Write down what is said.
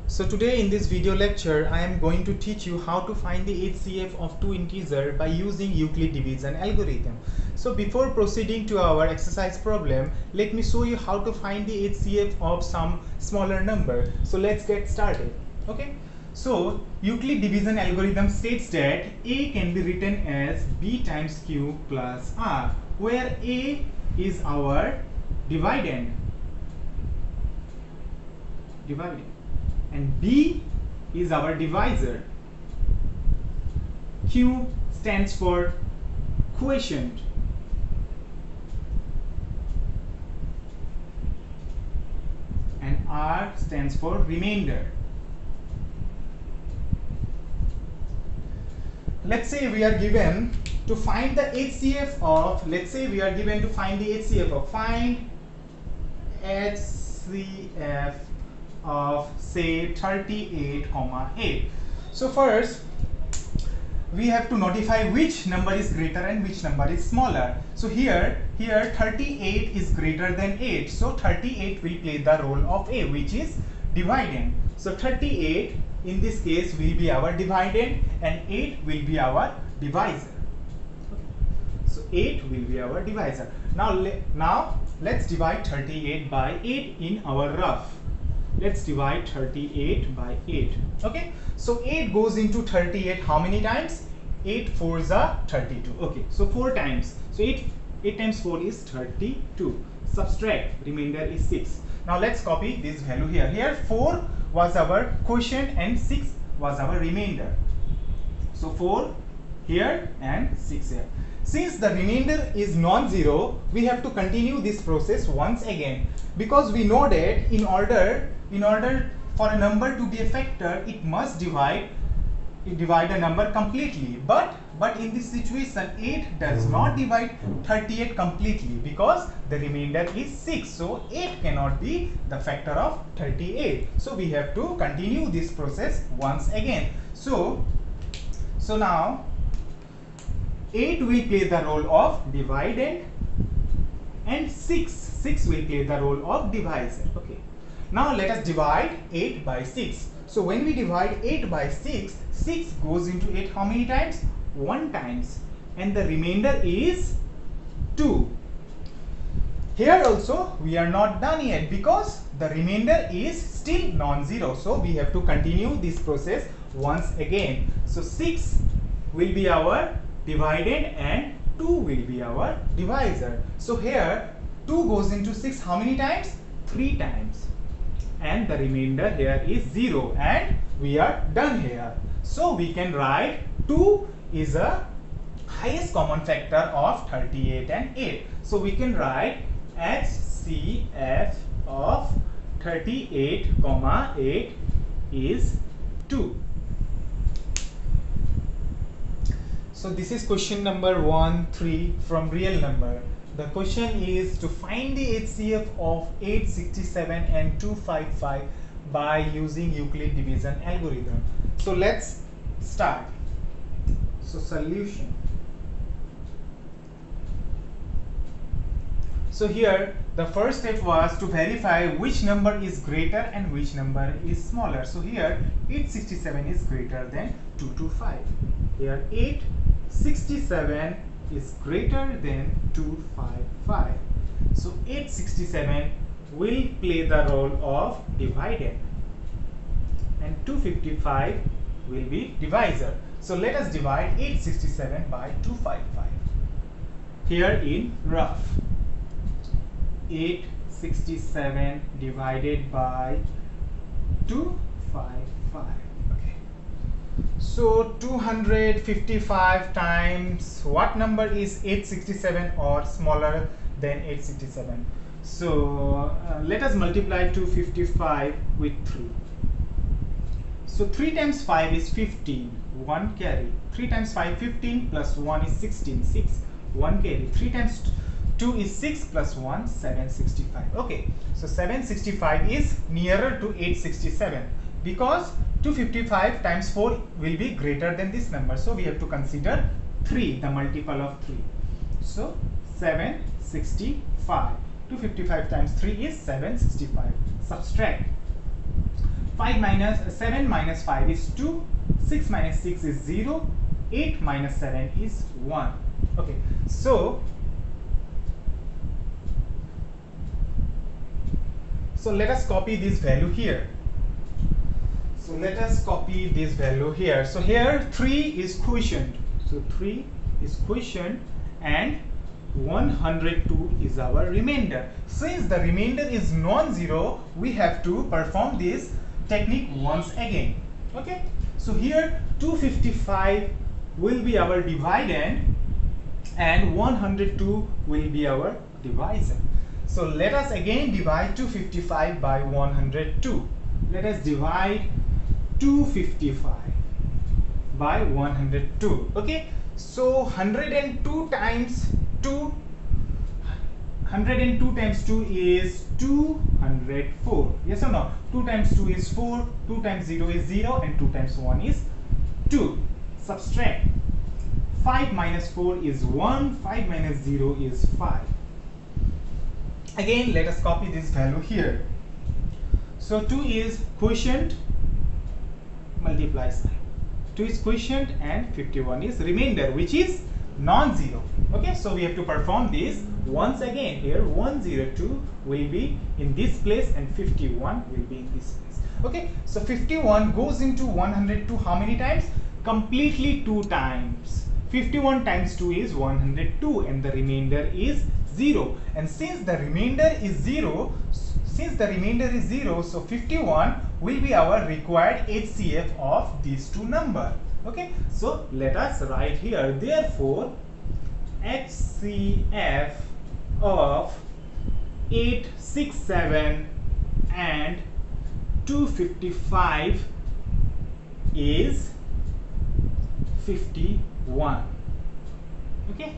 So today in this video lecture, I am going to teach you how to find the HCF of two integers by using Euclid division algorithm. So before proceeding to our exercise problem, let me show you how to find the HCF of some smaller number. So let's get started. Okay. So Euclid division algorithm states that A can be written as B times Q plus R, where A is our dividend and B is our divisor. Q stands for quotient and R stands for remainder. Let's say we are given to find the HCF of, find HCF of say 38,8. So first we have to notify which number is greater and which number is smaller. So here 38 is greater than 8, so 38 will play the role of A, which is dividend. So 38 in this case will be our dividend and 8 will be our divisor. So 8 will be our divisor. Now let's divide 38 by 8 in our rough. Let's divide 38 by 8. Okay, so 8 goes into 38 how many times? 8 4s are 32. Okay, so 4 times. So 8 times 4 is 32. Subtract, remainder is 6. Now let's copy this value here. Here 4 was our quotient and 6 was our remainder. So 4 here and 6 here. Since the remainder is non-zero, we have to continue this process once again, because we know that in order for a number to be a factor, it must divide a number completely. But in this situation, 8 does not divide 38 completely because the remainder is 6. So 8 cannot be the factor of 38. So we have to continue this process once again. So now 8 will play the role of dividend and 6 will play the role of divisor. Okay. Now let us divide 8 by 6. So when we divide 8 by 6, 6 goes into 8 how many times? 1 times. And the remainder is 2. Here also we are not done yet because the remainder is still non-zero. So we have to continue this process once again. So 6 will be our dividend and 2 will be our divisor. So here 2 goes into 6 how many times? 3 times. And the remainder here is 0, and we are done here. So we can write 2 is a highest common factor of 38 and 8. So we can write HCF of 38, 8 is 2. So this is question number 1-3 from real number. The question is to find the HCF of 867 and 255 by using Euclid division algorithm. So let's start. So solution. So here the first step was to verify which number is greater and which number is smaller. So here 867 is greater than 225. Here 867 is greater than 255. So 867 will play the role of dividend and 255 will be divisor. So let us divide 867 by 255. Here in rough, 867 divided by 255. So 255 times what number is 867 or smaller than 867? So let us multiply 255 with 3. So 3 times 5 is 15, 1 carry. 3 times 5, 15 plus 1 is 16, 6, 1 carry. 3 times 2 is 6 plus 1, 765. Okay, so 765 is nearer to 867 because 255 times 4 will be greater than this number. So we have to consider 3, the multiple of 3. So 765. 255 times 3 is 765. Subtract. 7 minus 5 is 2, 6 minus 6 is 0, 8 minus 7 is 1. Okay, so let us copy this value here. So let us copy this value here. So here 3 is quotient. So 3 is quotient and 102 is our remainder. Since the remainder is non-zero, we have to perform this technique once again. Okay, so here 255 will be our dividend and 102 will be our divisor. So let us again divide 255 by 102. Let us divide 255 by 102. Okay, so 102 times 2, 102 times 2 is 204. Yes or no? 2 times 2 is 4, 2 times 0 is 0, and 2 times 1 is 2. Subtract. 5 minus 4 is 1, 5 minus 0 is 5. Again, let us copy this value here. So 2 is quotient, multiplies 2 is quotient and 51 is remainder, which is non-zero. Okay, so we have to perform this once again. Here 102 will be in this place and 51 will be in this place. Okay, so 51 goes into 102 how many times? Completely 2 times. 51 times 2 is 102 and the remainder is 0. And since the remainder is 0, so 51 will be our required HCF of these two numbers. Okay, so let us write here. Therefore, HCF of 867 and 255 is 51. Okay.